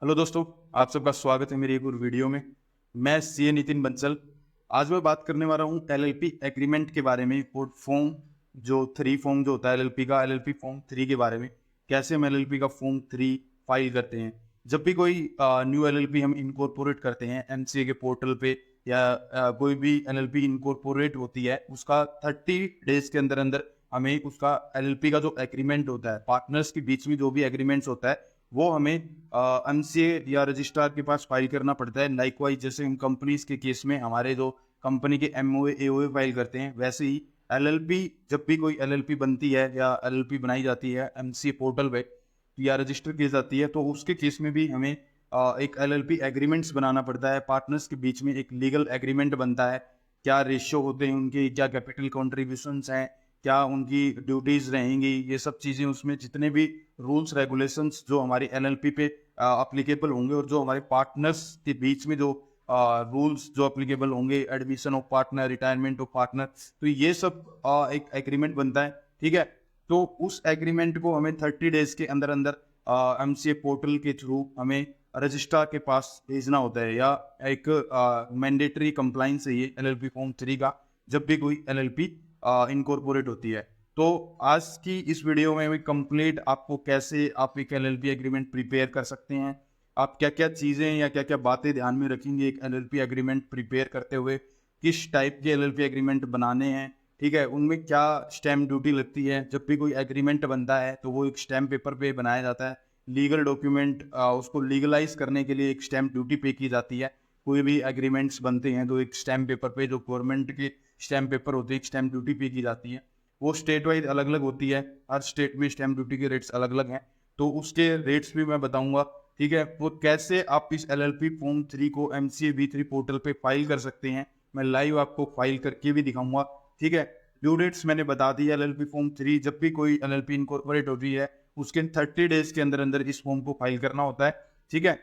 Hello दोस्तों, आप सबका स्वागत है मेरी एक और वीडियो में। मैं सीए नितिन बंसल। आज मैं बात करने वाला हूँ एलएलपी एग्रीमेंट के बारे में और फॉर्म जो 3 फॉर्म जो होता है एलएलपी का, एलएलपी फॉर्म 3 के बारे में। कैसे हम एलएलपी का फॉर्म 3 फाइल करते हैं। जब भी कोई न्यू एलएलपी हम इनकॉर्पोरेट करते हैं एमसीए के पोर्टल पे या कोई भी एलएलपी इनकॉर्पोरेट होती है, उसका 30 डेज के अंदर अंदर हमें उसका एलएलपी का जो एग्रीमेंट होता है, पार्टनर्स के बीच में जो भी एग्रीमेंट्स होता है, वो हमें एमसीए या रजिस्ट्रार के पास फाइल करना पड़ता है। लाइकवाइज जैसे हम कंपनीज के केस में हमारे जो कंपनी के एमओए एओए फाइल करते हैं, वैसे ही एलएलपी, जब भी कोई एलएलपी बनती है या एलएलपी बनाई जाती है एमसीए पोर्टल पे या रजिस्टर की जाती है, तो उसके केस में भी हमें एक एलएलपी एग्रीमेंट्स बनाना पड़ता है। पार्टनर्स के बीच में एक लीगल एग्रीमेंट बनता है। क्या रेशियो होते हैं उनके, क्या कैपिटल कॉन्ट्रीब्यूशंस हैं, क्या उनकी ड्यूटीज रहेंगी, ये सब चीज़ें, उसमें जितने भी रूल्स रेगुलेशंस जो हमारी एलएलपी पे अप्लीकेबल होंगे और जो हमारे पार्टनर्स के बीच में जो रूल्स जो अप्लीकेबल होंगे, admission of partner, retirement of partner, तो ये सब एक एग्रीमेंट बनता है। ठीक है, तो उस एग्रीमेंट को हमें 30 डेज के अंदर अंदर एमसीए पोर्टल के थ्रू हमें रजिस्ट्रार के पास भेजना होता है, या एक मैंडेटरी कंप्लाइंस है ये एलएलपी फॉर्म 3 का, जब भी कोई एलएलपी इनकॉर्पोरेट होती है। तो आज की इस वीडियो में कंप्लीट आपको कैसे आप एक एलएलपी एग्रीमेंट प्रिपेयर कर सकते हैं, आप क्या क्या चीज़ें या क्या क्या बातें ध्यान में रखेंगे एक एलएलपी एग्रीमेंट प्रिपेयर करते हुए, किस टाइप के एलएलपी एग्रीमेंट बनाने हैं, ठीक है, उनमें क्या स्टैम्प ड्यूटी लगती है। जब भी कोई एग्रीमेंट बनता है तो वो एक स्टैम्प पेपर पे बनाया जाता है। लीगल डॉक्यूमेंट उसको लीगलाइज करने के लिए एक स्टैम्प ड्यूटी पे की जाती है। कोई भी एग्रीमेंट्स बनते हैं तो एक स्टैम्प पेपर पे, जो गवर्नमेंट के स्टैम्प पेपर होते हैं, एक स्टैम्प ड्यूटी पे की जाती है। वो स्टेट वाइज अलग अलग होती है, हर स्टेट में स्टैम्प ड्यूटी के रेट्स अलग अलग हैं, तो उसके रेट्स भी मैं बताऊंगा। ठीक है, वो कैसे आप इस एलएलपी फॉर्म 3 को एमसीए V3 पोर्टल पे फाइल कर सकते हैं, मैं लाइव आपको फाइल करके भी दिखाऊंगा। ठीक है, ड्यू डेट्स मैंने बता दी। एलएलपी फॉर्म 3 जब भी कोई एलएलपी इनकॉर्पोरेट होती है, उसके 30 डेज के अंदर अंदर इस फॉर्म को फाइल करना होता है। ठीक है,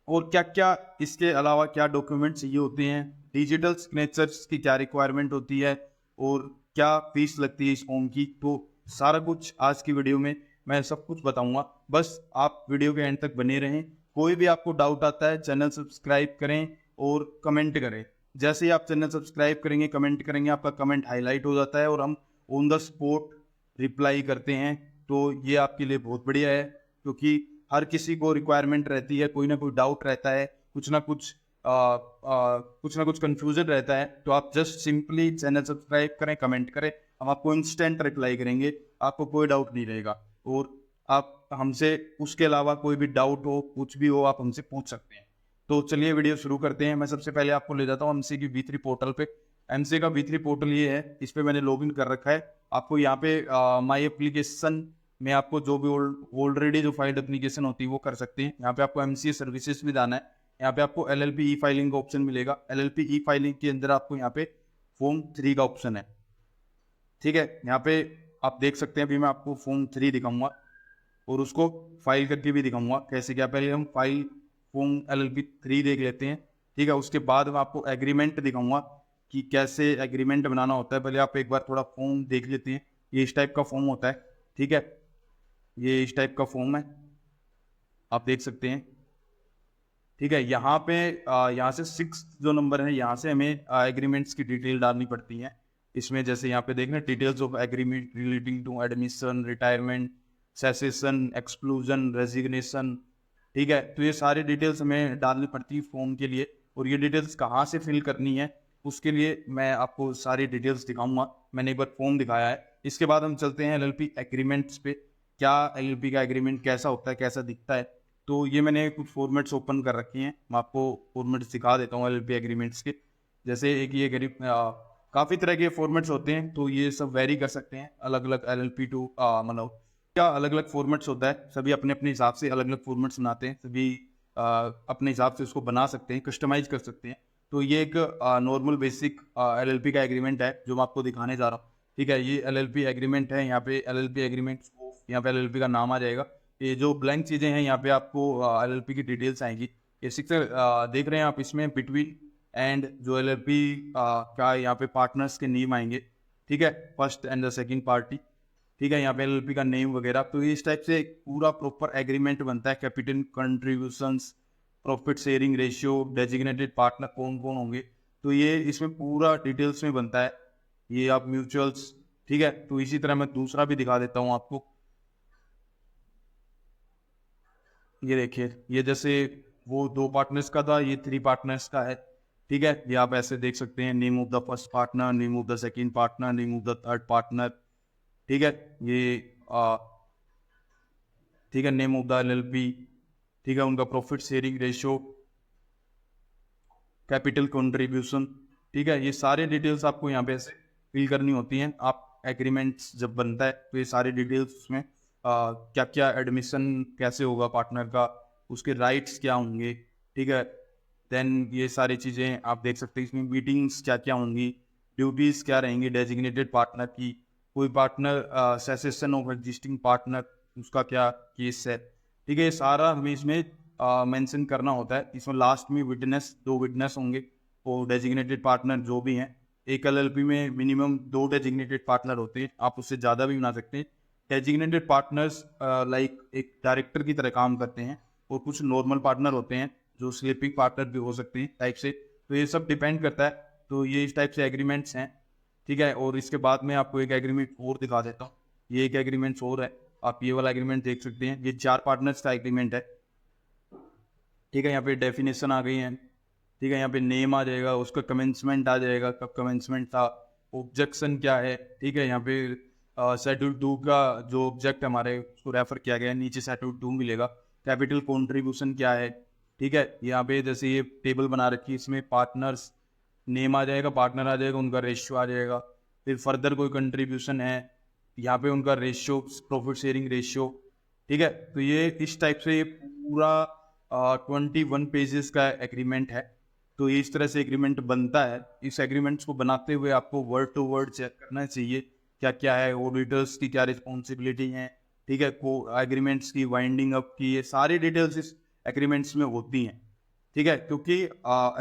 और क्या क्या इसके अलावा क्या डॉक्यूमेंट चाहिए होते हैं, डिजिटल सिग्नेचर्स की क्या रिक्वायरमेंट होती है, और क्या फीस लगती है इस फॉर्म की, तो सारा कुछ आज की वीडियो में मैं सब कुछ बताऊंगा। बस आप वीडियो के एंड तक बने रहें। कोई भी आपको डाउट आता है, चैनल सब्सक्राइब करें और कमेंट करें। जैसे ही आप चैनल सब्सक्राइब करेंगे, कमेंट करेंगे, आपका कमेंट हाईलाइट हो जाता है और हम ऑन द स्पॉट रिप्लाई करते हैं। तो ये आपके लिए बहुत बढ़िया है, क्योंकि हर किसी को रिक्वायरमेंट रहती है, कोई ना कोई डाउट रहता है, कुछ ना कुछ कंफ्यूजन रहता है। तो आप जस्ट सिंपली चैनल सब्सक्राइब करें, कमेंट करें, हम आपको इंस्टेंट रिप्लाई करेंगे, आपको कोई डाउट नहीं रहेगा। और आप हमसे उसके अलावा कोई भी डाउट हो, कुछ भी हो, आप हमसे पूछ सकते हैं। तो चलिए वीडियो शुरू करते हैं। मैं सबसे पहले आपको ले जाता हूँ एमसी की V3 पोर्टल पे। एमसी का V3 पोर्टल ये है, इस पे मैंने लॉगिन कर रखा है। आपको यहाँ पे माई एप्लीकेशन में आपको जो भी ऑलरेडी जो फाइल्ड एप्लीकेशन होती है वो कर सकते हैं। यहाँ पे आपको एमसीए सर्विसेज भी जाना है। यहाँ पे आपको एलएलपी ई फाइलिंग का ऑप्शन मिलेगा। एलएलपी ई फाइलिंग के अंदर आपको यहाँ पे फॉर्म 3 का ऑप्शन है। ठीक है, यहाँ पे आप देख सकते हैं। अभी मैं आपको फॉर्म 3 दिखाऊंगा और उसको फाइल करके भी दिखाऊंगा कैसे क्या। पहले हम फाइल फॉर्म एलएलपी 3 देख लेते हैं। ठीक है, उसके बाद मैं आपको एग्रीमेंट दिखाऊंगा कि कैसे एग्रीमेंट बनाना होता है। पहले आप एक बार थोड़ा फॉर्म देख लेते हैं। ये इस टाइप का फॉर्म होता है। ठीक है, ये इस टाइप का फॉर्म है, आप देख सकते हैं। ठीक है, यहाँ पे यहाँ से 6 जो नंबर है, यहाँ से हमें एग्रीमेंट्स की डिटेल डालनी पड़ती है। इसमें जैसे यहाँ पे देखना, details of agreement relating to admission, retirement, cessation, exclusion, resignation. ठीक है, तो ये सारी डिटेल्स हमें डालनी पड़ती है फॉर्म के लिए। और ये डिटेल्स कहाँ से फिल करनी है, उसके लिए मैं आपको सारी डिटेल्स दिखाऊंगा। मैंने एक बार फॉर्म दिखाया है। इसके बाद हम चलते हैं एलएलपी एग्रीमेंट्स पे। क्या एलएलपी का एग्रीमेंट कैसा होता है, कैसा दिखता है। तो ये मैंने कुछ फॉर्मेट्स ओपन कर रखी हैं, मैं आपको फॉर्मेट्स दिखा देता हूँ एलएलपी एग्रीमेंट्स के। जैसे एक ये काफ़ी तरह के फॉर्मेट्स होते हैं, तो ये सब वेरी कर सकते हैं अलग अलग एलएलपी टू, मतलब क्या अलग अलग फॉर्मेट्स होता है। सभी अपने अपने हिसाब से अलग अलग फॉर्मेट्स बनाते हैं, सभी अपने हिसाब से उसको बना सकते हैं, कस्टमाइज कर सकते हैं। तो ये एक नॉर्मल बेसिक एलएलपी का एग्रीमेंट है जो मैं आपको दिखाने जा रहा हूँ। ठीक है, ये एलएलपी एग्रीमेंट है। यहाँ पे एलएलपी एग्रीमेंट, यहाँ पे एलएलपी का नाम आ जाएगा। ये जो ब्लैंक चीज़ें हैं, यहाँ पे आपको एलएलपी की डिटेल्स आएंगी। ये सिक्सर देख रहे हैं आप, इसमें बिटवीन एंड जो एलएलपी का यहाँ पे पार्टनर्स के नेम आएंगे। ठीक है, first and the second party. ठीक है, यहाँ पे एलएलपी का नेम वगैरह। तो इस टाइप से पूरा प्रॉपर एग्रीमेंट बनता है। Capital contributions, profit sharing ratio, designated partner कौन कौन होंगे, तो ये इसमें पूरा डिटेल्स में बनता है। ये आप म्यूचुअल्स, ठीक है। तो इसी तरह मैं दूसरा भी दिखा देता हूँ आपको। ये देखिए, ये जैसे वो 2 पार्टनर्स का था, ये 3 पार्टनर्स का है, ठीक है। ये आप ऐसे देख सकते हैं, name of the first partner, name of the second partner, name of the third partner, ठीक है। ये ठीक है, नेम ऑफ द एलएलपी, ठीक है, उनका profit sharing ratio, capital contribution, ठीक है। ये सारे डिटेल्स आपको यहाँ पे ऐसे फिल करनी होती हैं। आप एग्रीमेंट्स जब बनता है तो ये सारी डिटेल्स उसमें क्या क्या एडमिशन कैसे होगा पार्टनर का, उसके राइट्स क्या होंगे, ठीक है। देन ये सारी चीज़ें आप देख सकते हैं। इसमें मीटिंग्स क्या क्या होंगी, ड्यूटीज़ क्या रहेंगी डेजिग्नेटेड पार्टनर की, कोई partner cessation of existing partner, उसका क्या केस है, ठीक है। ये सारा हमें इसमें मेंशन करना होता है। इसमें लास्ट में विटनेस, 2 विटनेस होंगे और डेजिग्नेटेड पार्टनर जो भी हैं। एक एलएलपी में मिनिमम 2 डेजिग्नेटेड पार्टनर होते हैं, आप उससे ज़्यादा भी बना सकते हैं। डेजिग्नेटेड पार्टनर्स लाइक एक डायरेक्टर की तरह काम करते हैं, और कुछ नॉर्मल पार्टनर होते हैं जो स्लीपिंग पार्टनर भी हो सकते हैं टाइप से। तो ये सब डिपेंड करता है। तो ये इस टाइप से एग्रीमेंट्स हैं, ठीक है। और इसके बाद में आपको एक एग्रीमेंट और दिखा देता हूँ। ये एक एग्रीमेंट और है, आप ये वाला एग्रीमेंट देख सकते हैं। ये 4 पार्टनर्स का एग्रीमेंट है, ठीक है। यहाँ पे डेफिनेशन आ गई है, ठीक है। यहाँ पे नेम आ जाएगा, उसका कमेंसमेंट आ जाएगा, कब कमेंसमेंट था, ऑब्जेक्शन क्या है, ठीक है। यहाँ पे शेड्यूल 2 का जो ऑब्जेक्ट हमारे उसको रेफर किया गया है, नीचे शेड्यूल 2 मिलेगा। कैपिटल कंट्रीब्यूशन क्या है, ठीक है। यहाँ पे जैसे ये टेबल बना रखी है, इसमें पार्टनर्स नेम आ जाएगा, पार्टनर आ जाएगा, उनका रेशियो आ जाएगा। फिर फर्दर कोई कंट्रीब्यूशन है, यहाँ पे उनका रेशियो, प्रॉफिट शेयरिंग रेशियो, ठीक है। तो ये इस टाइप से ये पूरा 21 पेजेस का एग्रीमेंट है। तो इस तरह से एग्रीमेंट बनता है। इस एग्रीमेंट्स को बनाते हुए आपको वर्ड टू वर्ड चेक करना चाहिए क्या क्या है, ऑडिटर्स की क्या रिस्पॉन्सिबिलिटी है, ठीक है। को एग्रीमेंट्स की वाइंडिंग अप की, ये सारी डिटेल्स इस एग्रीमेंट्स में होती हैं, ठीक है। क्योंकि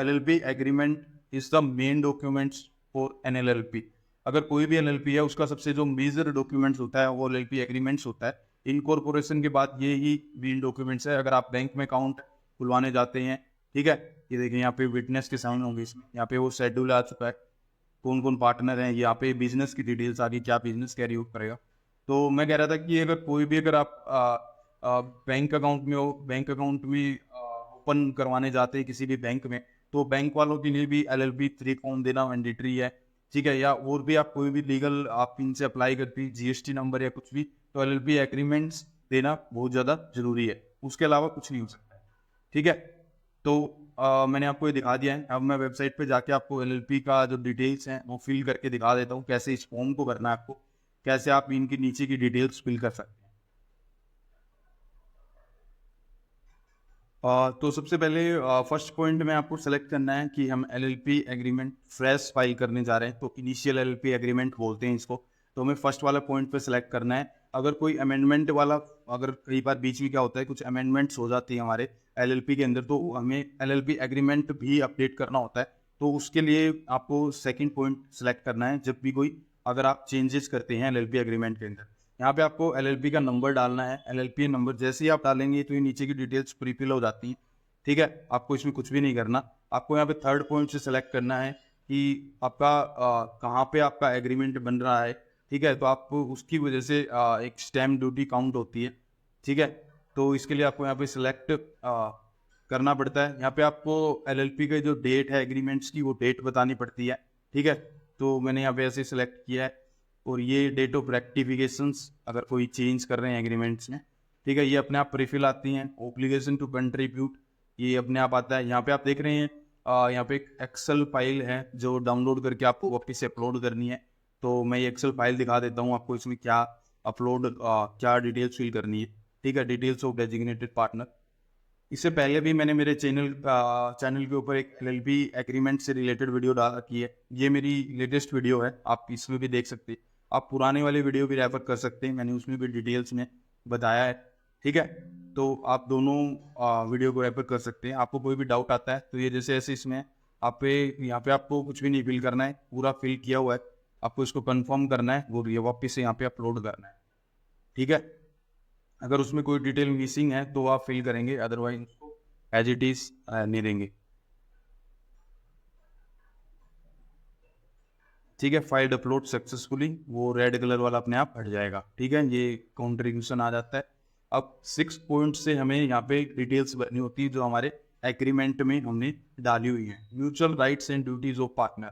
LLP agreement is the main documents for an LLP. अगर कोई भी एलएलपी है, उसका सबसे जो मेजर डॉक्यूमेंट्स होता है वो एलएलपी एग्रीमेंट्स होता है। इनकॉर्पोरेशन के बाद ये ही मेन डॉक्यूमेंट्स है। अगर आप बैंक में अकाउंट खुलवाने जाते हैं, ठीक है, ये देखिए यहाँ पे विटनेस के साइन होंगे इसमें, यहाँ पे वो शेड्यूल आ चुका है, कौन कौन पार्टनर हैं, यहाँ पे बिजनेस की डिटेल्स आ गई, क्या बिजनेस कैरी आउट करेगा। तो मैं कह रहा था कि अगर कोई भी, अगर आप बैंक अकाउंट में हो, बैंक अकाउंट में ओपन करवाने जाते हैं किसी भी बैंक में, तो बैंक वालों के लिए भी एलएलपी 3 फॉर्म देना मैंडेटरी है, ठीक है। या और भी आप कोई भी लीगल आप इनसे अप्लाई करती है, जीएसटी नंबर या कुछ भी, तो एलएलपी एग्रीमेंट्स देना बहुत ज़्यादा जरूरी है। उसके अलावा कुछ नहीं हो सकता है, ठीक है। तो मैंने आपको ये दिखा दिया है। अब मैं वेबसाइट पे जाके आपको एलएलपी का जो डिटेल्स हैं वो फिल करके दिखा देता हूँ, कैसे इस फॉर्म को करना है आपको, कैसे आप इनके नीचे की डिटेल्स फिल कर सकते हैं। तो सबसे पहले फर्स्ट पॉइंट में आपको सेलेक्ट करना है कि हम एलएलपी एग्रीमेंट फ्रेश फाइल करने जा रहे हैं, तो इनिशियल एलएलपी एग्रीमेंट बोलते हैं इसको। तो हमें फर्स्ट वाला पॉइंट पे सेलेक्ट करना है। अगर कोई अमेंडमेंट वाला, अगर कई बार बीच में क्या होता है, कुछ अमेंडमेंट्स हो जाती हैं हमारे एलएलपी के अंदर, तो हमें एलएलपी एग्रीमेंट भी अपडेट करना होता है। तो उसके लिए आपको सेकेंड पॉइंट सेलेक्ट करना है। जब भी कोई, अगर आप चेंजेस करते हैं एलएलपी एग्रीमेंट के अंदर, यहाँ पे आपको एलएलपी का नंबर डालना है। एलएलपी नंबर जैसे ही आप डालेंगे तो ये नीचे की डिटेल्स प्री फिल हो जाती हैं, ठीक है। आपको इसमें कुछ भी नहीं करना। आपको यहाँ पे थर्ड पॉइंट से सेलेक्ट करना है कि आपका कहाँ पे आपका एग्रीमेंट बन रहा है, ठीक है। तो आपको उसकी वजह से एक स्टैम्प ड्यूटी काउंट होती है, ठीक है। तो इसके लिए आपको यहाँ पे सिलेक्ट करना पड़ता है। यहाँ पे आपको एलएलपी का जो डेट है एग्रीमेंट्स की, वो डेट बतानी पड़ती है, ठीक है। तो मैंने यहाँ पे ऐसे सिलेक्ट किया है। और ये डेट ऑफ रेक्टिफिकेशंस, अगर कोई चेंज कर रहे हैं एग्रीमेंट्स में, ठीक है, ये अपने आप प्रीफिल आती हैं। ऑब्लिगेशन टू कंट्रीब्यूट, ये अपने आप आता है। यहाँ पे आप देख रहे हैं, यहाँ पे एक एक्सेल फाइल है जो डाउनलोड करके आपको वापस से अपलोड करनी है। तो मैं ये एक्सेल फाइल दिखा देता हूँ आपको, इसमें क्या अपलोड, क्या डिटेल्स फिल करनी है, ठीक है। Details of designated partner. इससे पहले भी मैंने मेरे चैनल के ऊपर एक एलएलपी एग्रीमेंट से रिलेटेड वीडियो डाल रखी है। ये मेरी लेटेस्ट वीडियो है, आप इसमें भी देख सकते हैं। आप पुराने वाले वीडियो भी रेफर कर सकते हैं, मैंने उसमें भी डिटेल्स में बताया है, ठीक है। तो आप दोनों वीडियो को रेफर कर सकते हैं। आपको कोई भी डाउट आता है तो ये जैसे ऐसे इसमें आप पे, यहाँ पे आपको कुछ भी नहीं फिल करना है, पूरा फिल किया हुआ है। आपको इसको कंफर्म करना है, वो ये वापस से यहाँ पे अपलोड करना है, ठीक है। अगर उसमें कोई डिटेल मिसिंग है तो आप फिल करेंगे, अदरवाइज उसको एज इट इज नहीं देंगे। ठीक है, फाइल अपलोड सक्सेसफुली, वो रेड कलर वाला अपने आप हट जाएगा। ठीक है, ये कॉन्ट्रीब्यूशन आ जाता है। अब 6 पॉइंट से हमें यहाँ पे डिटेल्स भरनी होती है जो हमारे एग्रीमेंट में हमने डाली हुई है, mutual rights and duties of partner.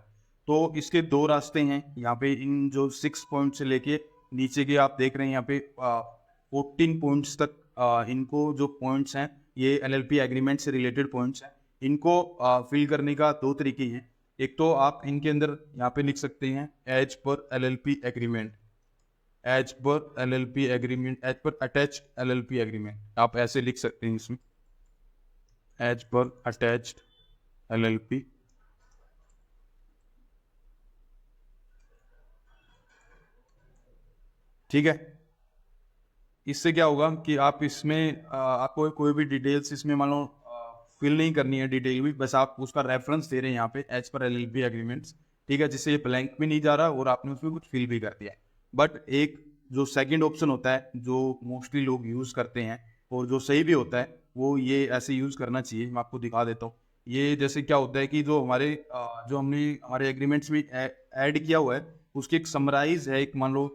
तो इसके 2 रास्ते हैं यहाँ पे, इन जो 6 पॉइंट से लेके नीचे के आप देख रहे हैं यहाँ पे 14 पॉइंट्स तक, इनको जो पॉइंट्स हैं ये LLP एग्रीमेंट से रिलेटेड पॉइंट्स हैं। इनको फिल करने का 2 तरीके हैं। एक तो आप इनके अंदर यहाँ पे लिख सकते हैं as per LLP agreement, as per LLP agreement, as per attach LLP agreement, आप ऐसे लिख सकते हैं इसमें, एज पर अटैच्ड LLP। ठीक है, इससे क्या होगा कि आप इसमें आपको कोई भी डिटेल्स इसमें मान लो फिल नहीं करनी है डिटेल भी, बस आप उसका रेफरेंस दे रहे हैं यहाँ पे एज पर LLP एग्रीमेंट्स। ठीक है, जिससे ये ब्लैंक भी नहीं जा रहा और आपने उसमें कुछ फिल भी कर दिया है। बट एक जो सेकंड ऑप्शन होता है जो मोस्टली लोग यूज़ करते हैं और जो सही भी होता है, वो ये ऐसे यूज़ करना चाहिए। मैं आपको दिखा देता हूँ। ये जैसे क्या होता है कि जो हमारे जो हमने हमारे एग्रीमेंट्स में ऐड किया हुआ है उसकी एक समराइज है, एक मान लो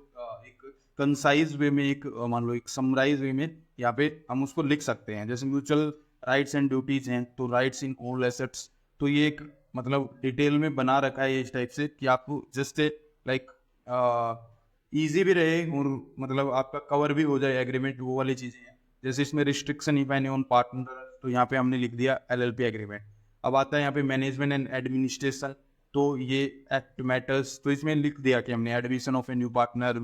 एक कंसाइज वे में, एक मान लो एक समराइज वे में यहाँ पे हम उसको लिख सकते हैं। जैसे म्यूचुअल राइट्स एंड ड्यूटीज हैं तो राइट्स इन ऑल एसेट्स, तो ये एक मतलब डिटेल में बना रखा है इस टाइप से कि आपको जस्ट लाइक ईजी भी रहे और मतलब आपका कवर भी हो जाए एग्रीमेंट, वो वाली चीज़ें हैं। जैसे इसमें restriction if any on partner, तो यहाँ पे हमने लिख दिया LLP एग्रीमेंट। अब आता है यहाँ पे मैनेजमेंट एंड एडमिनिस्ट्रेशन, तो ये एक्ट मैटर्स, तो इसमें लिख दिया कि हमने admission of a new partner,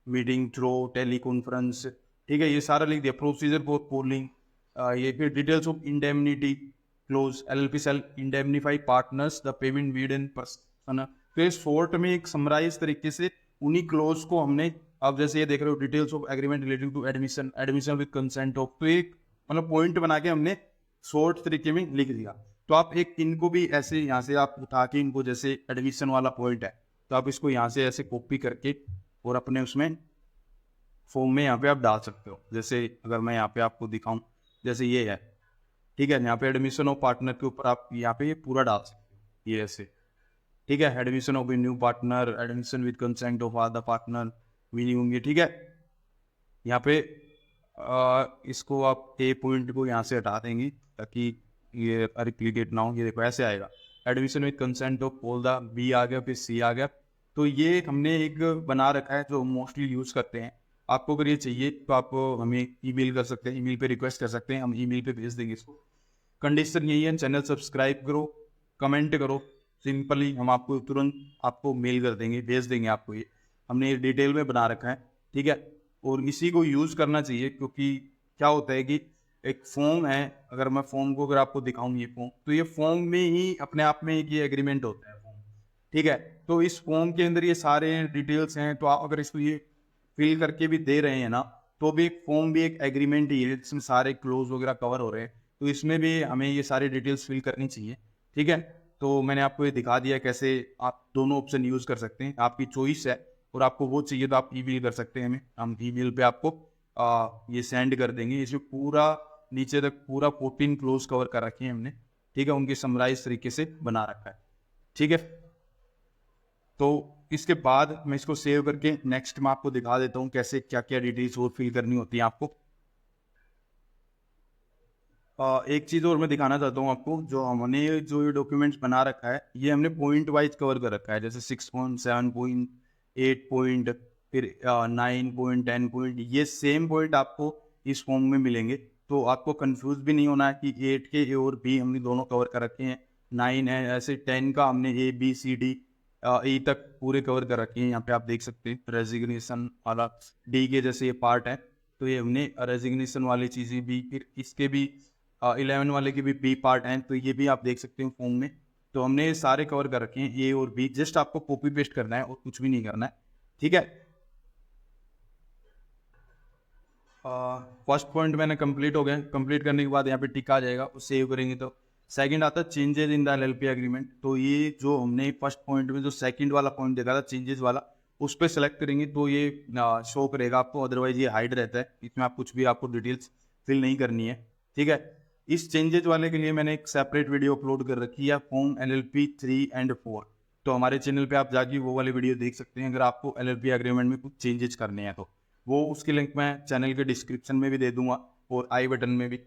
meeting through teleconference. ठीक है, ये सारा लिख दिया। प्रोसीजर फॉर पोलिंग, ये फिर details of indemnity clause, LLP shall indemnify partners the payment weed in person. तो इस शॉर्ट में एक समराइज तरीके से उन्हीं क्लोज को हमने, अब जैसे ये देख रहे हो details of agreement relating to admission with consent of, तो एक मतलब पॉइंट बना के हमने शॉर्ट तरीके में लिख दिया। तो आप एक इनको भी ऐसे यहाँ से आप उठा के इनको, जैसे एडमिशन वाला पॉइंट है तो आप इसको यहाँ से ऐसे कॉपी करके और अपने उसमें फॉर्म में यहाँ पे आप डाल सकते हो। जैसे अगर मैं यहाँ पे आपको दिखाऊं, जैसे ये है, ठीक है, यहाँ पे एडमिशन ऑफ पार्टनर के ऊपर आप यहाँ पे ये पूरा डाल सकते हो, ये ऐसे। ठीक है, admission of a new partner, admission with consent of other partner भी होंगे। ठीक है, यहाँ पे इसको आप ए पॉइंट को यहाँ से हटा देंगे ताकि ये रिप्लीकेट ना हो। ये देखो ऐसे आएगा, admission with consent of all the, B आ गया, फिर सी आ गया। तो ये हमने एक बना रखा है जो मोस्टली यूज़ करते हैं। आपको अगर ये चाहिए तो आप हमें ईमेल कर सकते हैं, ईमेल पे रिक्वेस्ट कर सकते हैं, हम ईमेल पे भेज देंगे इसको। कंडीशन यही है, चैनल सब्सक्राइब करो, कमेंट करो, सिंपली हम आपको तुरंत आपको मेल कर देंगे, भेज देंगे आपको। ये हमने ये डिटेल में बना रखा है। ठीक है, और इसी को यूज़ करना चाहिए क्योंकि क्या होता है कि एक फॉर्म है, अगर मैं फॉर्म को अगर आपको दिखाऊं ये फॉर्म, तो ये फॉर्म में ही अपने आप में एक ये एग्रीमेंट होता है फॉर्म। ठीक है, तो इस फॉर्म के अंदर ये सारे डिटेल्स हैं, तो आप अगर इसको ये फिल करके भी दे रहे हैं ना, तो भी एक फॉर्म भी एक एग्रीमेंट ही है जिसमें सारे क्लोज वगैरह कवर हो रहे हैं। तो इसमें भी हमें ये सारी डिटेल्स फिल करनी चाहिए। ठीक है, तो मैंने आपको ये दिखा दिया कैसे आप दोनों ऑप्शन यूज़ कर सकते हैं, आपकी चॉइस है। और आपको वो चाहिए तो आप ईमेल कर सकते हैं हमें, हम ईमेल पे आपको ये सेंड कर देंगे। इसमें पूरा नीचे तक पूरा 14 क्लोज कवर कर रखे हैं हमने। ठीक है, उनकी समराइज तरीके से बना रखा है। ठीक है, तो इसके बाद मैं इसको सेव करके नेक्स्ट में आपको दिखा देता हूँ कैसे क्या क्या डिटेल्स और फिल करनी होती है आपको। एक चीज़ और मैं दिखाना चाहता हूँ आपको, जो हमने जो ये डॉक्यूमेंट्स बना रखा है ये हमने पॉइंट वाइज कवर कर रखा है। जैसे 6 पॉइंट, 7 पॉइंट, 8 पॉइंट, फिर 9 पॉइंट, 10 पॉइंट, ये सेम पॉइंट आपको इस फॉर्म में मिलेंगे। तो आपको कंफ्यूज भी नहीं होना है कि 8 के ए और बी हमने दोनों कवर कर रखे हैं, 9 है ऐसे 10 का हमने A B C D ई तक पूरे कवर कर रखे हैं। यहाँ पे आप देख सकते हैं रेजिग्नेशन वाला डी के जैसे ये पार्ट है, तो ये हमने रेजिग्नेशन वाली चीज़ें भी, फिर इसके भी 11 वाले के भी बी पार्ट हैं, तो ये भी आप देख सकते हैं फॉर्म में। तो हमने ये सारे कवर कर रखे हैं, ए और बी, जस्ट आपको कॉपी पेस्ट करना है और कुछ भी नहीं करना है। ठीक है, फर्स्ट पॉइंट मैंने कंप्लीट हो गया। कंप्लीट करने के बाद यहाँ पे टिक आ जाएगा, उसे सेव करेंगे। तो सेकंड आता है changes in the LLP agreement. तो ये जो हमने फर्स्ट पॉइंट में जो सेकंड वाला पॉइंट देखा था चेंजेस वाला, उस पर सेलेक्ट करेंगे तो ये शो करेगा आपको, अदरवाइज ये हाइड रहता है, इसमें आप कुछ भी आपको डिटेल्स फिल नहीं करनी है। ठीक है, इस चेंजेज वाले के लिए मैंने एक सेपरेट वीडियो अपलोड कर रखी है, फॉर्म LLP 3 एंड 4। तो हमारे चैनल पे आप जाके वो वाली वीडियो देख सकते हैं अगर आपको LLP एग्रीमेंट में कुछ चेंजेस करने हैं तो। वो उसकी लिंक मैं चैनल के डिस्क्रिप्शन में भी दे दूंगा और आई बटन में भी।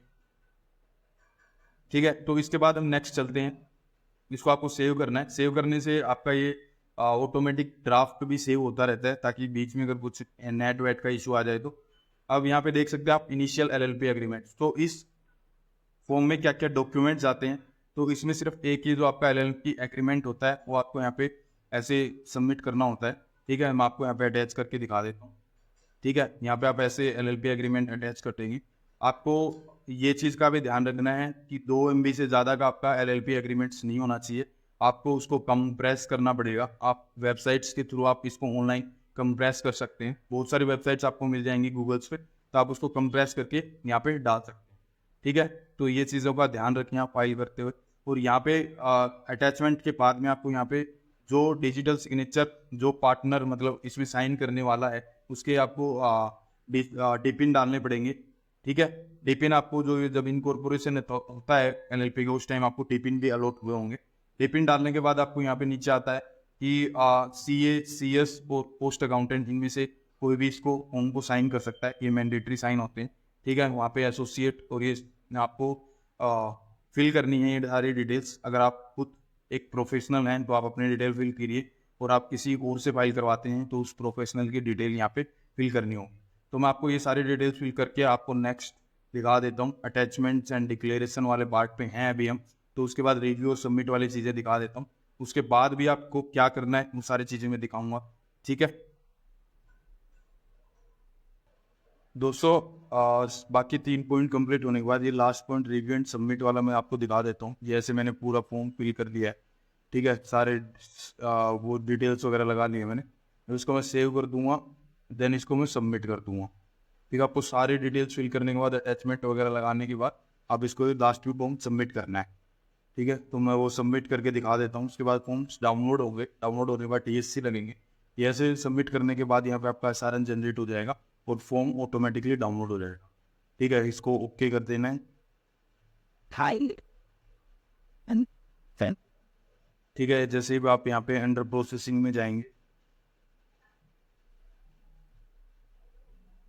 ठीक है, तो इसके बाद हम नेक्स्ट चलते हैं। इसको आपको सेव करना है। सेव करने से आपका ये ऑटोमेटिक ड्राफ्ट भी सेव होता रहता है, ताकि बीच में अगर कुछ नेट वेट का इशू आ जाए तो। अब यहाँ पे देख सकते हैं आप इनिशियल LLP एग्रीमेंट। तो इस फॉर्म में क्या क्या डॉक्यूमेंट्स आते हैं, तो इसमें सिर्फ एक ही जो आपका LLP एग्रीमेंट होता है वो आपको यहाँ पे ऐसे सबमिट करना होता है। ठीक है, मैं आपको यहाँ पे अटैच करके दिखा देता हूँ। ठीक है, यहाँ पे आप ऐसे LLP एग्रीमेंट अटैच कर देंगे। आपको ये चीज़ का भी ध्यान रखना है कि 2 MB से ज़्यादा का आपका LLP एग्रीमेंट्स नहीं होना चाहिए। आपको उसको कंप्रेस करना पड़ेगा। आप वेबसाइट्स के थ्रू आप इसको ऑनलाइन कंप्रेस कर सकते हैं। बहुत सारी वेबसाइट्स आपको मिल जाएंगी गूगल्स पे, तो आप उसको कंप्रेस करके यहाँ पे डाल सकते हैं। ठीक है, तो ये चीज़ों का ध्यान रखें आप फाइल करते हुए। और यहाँ पे अटैचमेंट के बाद में आपको यहाँ पे जो डिजिटल सिग्नेचर जो पार्टनर मतलब इसमें साइन करने वाला है उसके आपको डिपिन डालने पड़ेंगे। ठीक है, डिपिन आपको जो जब इनकॉर्पोरेशन होता है LLP का उस टाइम आपको डिपिन भी अलॉट हुए होंगे। डिपिन डालने के बाद आपको यहाँ पे नीचे आता है कि CA CS और पोस्ट अकाउंटेंट इनमें से कोई भी इसको फॉर्म को साइन कर सकता है, ये मैंडेटरी साइन होते हैं। ठीक है, वहाँ पे एसोसिएट और ये आपको फिल करनी है ये सारी डिटेल्स। अगर आप खुद एक प्रोफेशनल हैं तो आप अपनी डिटेल फिल करिए, और आप किसी और से फाइल करवाते हैं तो उस प्रोफेशनल की डिटेल यहाँ पे फिल करनी होगी। तो मैं आपको ये सारी डिटेल्स फिल करके आपको नेक्स्ट दिखा देता हूँ। अटैचमेंट्स एंड डिक्लेरेशन वाले पार्ट पे हैं अभी हम, तो उसके बाद रिव्यू और सबमिट वाली चीज़ें दिखा देता हूँ। उसके बाद भी आपको क्या करना है वो सारी चीज़ें मैं दिखाऊंगा। ठीक है दोस्तों, बाकी 3 पॉइंट कंप्लीट होने के बाद ये last point review and submit वाला मैं आपको दिखा देता हूँ। जैसे मैंने पूरा फॉर्म फिल कर दिया है, ठीक है, सारे वो डिटेल्स वगैरह लगा लिए मैंने। इसको मैं सेव कर दूंगा, देन इसको मैं सबमिट कर दूंगा। ठीक है, आपको सारी डिटेल्स फिल करने के बाद अटैचमेंट वगैरह लगाने के बाद अब इसको लास्ट में फॉर्म सबमिट करना है। ठीक है, तो मैं वो सबमिट करके दिखा देता हूँ। उसके बाद फॉर्म्स डाउनलोड होंगे, डाउनलोड होने के बाद TSC लगेंगे। TSC सबमिट करने के बाद यहाँ पे आपका SRN जनरेट हो जाएगा और फॉर्म ऑटोमेटिकली डाउनलोड हो जाएगा। ठीक है, इसको ओके कर देना है। ठीक है, जैसे ही आप यहाँ पे अंडर प्रोसेसिंग में जाएंगे,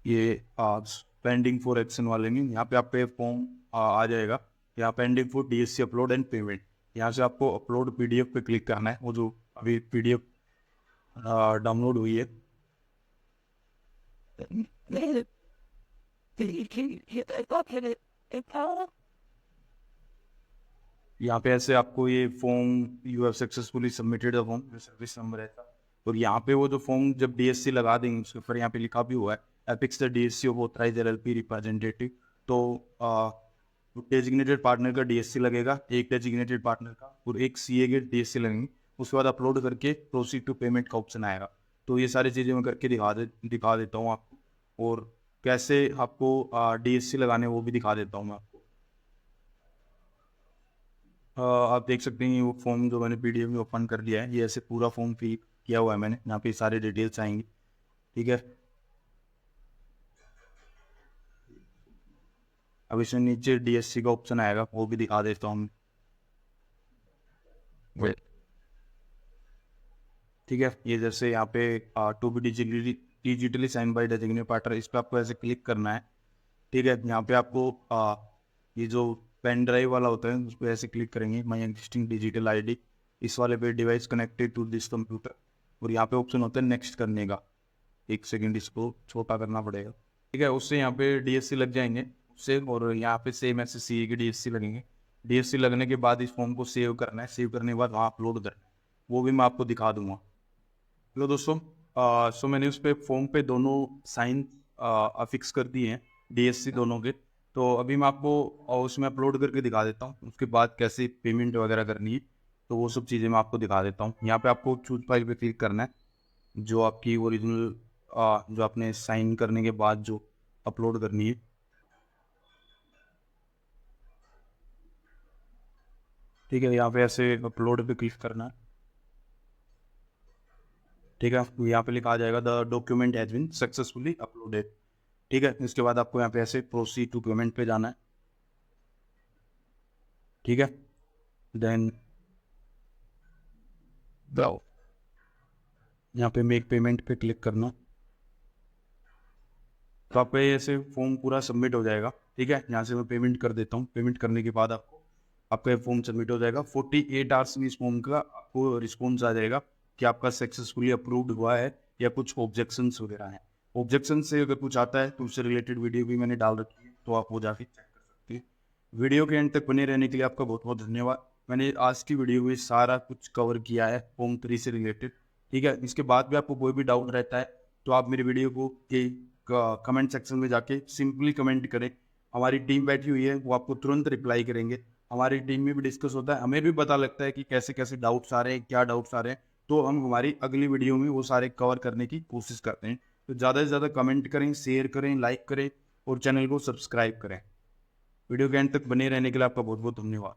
ये पेंडिंग फॉर एक्शन वाले में यहाँ पे आप पे फॉर्म आ जाएगा। यहाँ pending for DSC upload and payment, यहाँ से आपको अपलोड PDF पे क्लिक करना है। वो जो अभी PDF डाउनलोड हुई है, यहाँ पे ऐसे आपको ये form you have successfully submitted the form, service number है। और यहाँ पे वो जो फॉर्म जब DSC लगा देंगे उसके ऊपर यहाँ पे लिखा भी हुआ है affix the DSC of authorise LLP representative. तो डेजिग्नेटेड पार्टनर का DSC लगेगा, एक डेजिग्नेटेड पार्टनर का, और एक CA के DSC लगेंगे। उसके बाद अपलोड करके प्रोसीड टू पेमेंट का ऑप्शन आएगा। तो ये सारी चीज़ें मैं करके दिखा देता हूँ आपको, और कैसे आपको DSC लगाने वो भी दिखा देता हूँ मैं आपको। आप देख सकते हैं वो फॉर्म जो मैंने PDF में ओपन कर लिया है, ये ऐसे पूरा फॉर्म फिल किया हुआ है मैंने। यहाँ पे सारे डिटेल्स आएंगी। ठीक है, अब इसमें नीचे DSC का ऑप्शन आएगा, वो भी दिखा देता हूँ। ठीक है, ये जैसे यहाँ पे to be digitally sign by designated partner, इस पर आपको ऐसे क्लिक करना है। ठीक है, यहाँ पे आपको ये जो पेन ड्राइव वाला होता है उस पर ऐसे क्लिक करेंगे, माई एग्जिस्टिंग डिजिटल ID, इस वाले पे device connected to this computer, और यहाँ पे ऑप्शन होता है नेक्स्ट करने का। एक सेकंड, इसको छोटा करना पड़ेगा। ठीक है, उससे यहाँ पे DSC लग जाएंगे उससे, और यहाँ पे सेम ऐसे CA के DSC लगेंगे। DSC लगने के बाद इस फॉर्म को सेव करना है, सेव करने के बाद वहाँ अपलोड करना है, वो भी मैं आपको दिखा दूंगा। हेलो दोस्तों, सो मैंने उस पर फॉर्म पे दोनों साइन अफिक्स कर दिए हैं, DSC दोनों के। तो अभी मैं आपको उसमें अपलोड करके दिखा देता हूँ, उसके बाद कैसे पेमेंट वगैरह करनी है तो वो सब चीज़ें मैं आपको दिखा देता हूँ। यहाँ पे आपको चूज फाइल पे क्लिक करना है, जो आपकी ओरिजिनल जो आपने साइन करने के बाद जो अपलोड करनी है। ठीक है, यहाँ पे ऐसे अपलोड पे क्लिक करना है। ठीक है, यहाँ पे लिखा आ जाएगा the document has been successfully uploaded. ठीक है, इसके बाद आपको यहाँ पे ऐसे प्रोसीड टू पेमेंट पे जाना है। ठीक है, देन यहाँ पे मेक पेमेंट पे क्लिक करना, तो आपका ये ऐसे फॉर्म पूरा सबमिट हो जाएगा। ठीक है, यहाँ से मैं पेमेंट कर देता हूँ। पेमेंट करने के बाद आपका ये फॉर्म सबमिट हो जाएगा। 48 आवर्स में इस फॉर्म का आपको रिस्पॉन्स आ जाएगा कि आपका सक्सेसफुली अप्रूव्ड हुआ है या कुछ ऑब्जेक्शंस वगैरह हैं। ऑब्जेक्शन से अगर कुछ आता है तो उससे रिलेटेड वीडियो भी मैंने डाल रखी है, तो आप वो जाके चेक कर सकते हैं। वीडियो के एंड तक बने रहने के लिए आपका बहुत बहुत धन्यवाद। मैंने आज की वीडियो में सारा कुछ कवर किया है फॉर्म 3 से रिलेटेड। ठीक है, इसके बाद भी आपको कोई भी डाउट रहता है तो आप मेरी वीडियो को कमेंट सेक्शन में जाके सिंपली कमेंट करें। हमारी टीम बैठी हुई है, वो आपको तुरंत रिप्लाई करेंगे। हमारी टीम में भी डिस्कस होता है, हमें भी पता लगता है कि कैसे कैसे डाउट्स आ रहे हैं, क्या डाउट्स आ रहे हैं, तो हम हमारी अगली वीडियो में वो सारे कवर करने की कोशिश करते हैं। तो ज़्यादा से ज़्यादा कमेंट करें, शेयर करें, लाइक करें और चैनल को सब्सक्राइब करें। वीडियो के एंड तक बने रहने के लिए आपका बहुत बहुत धन्यवाद।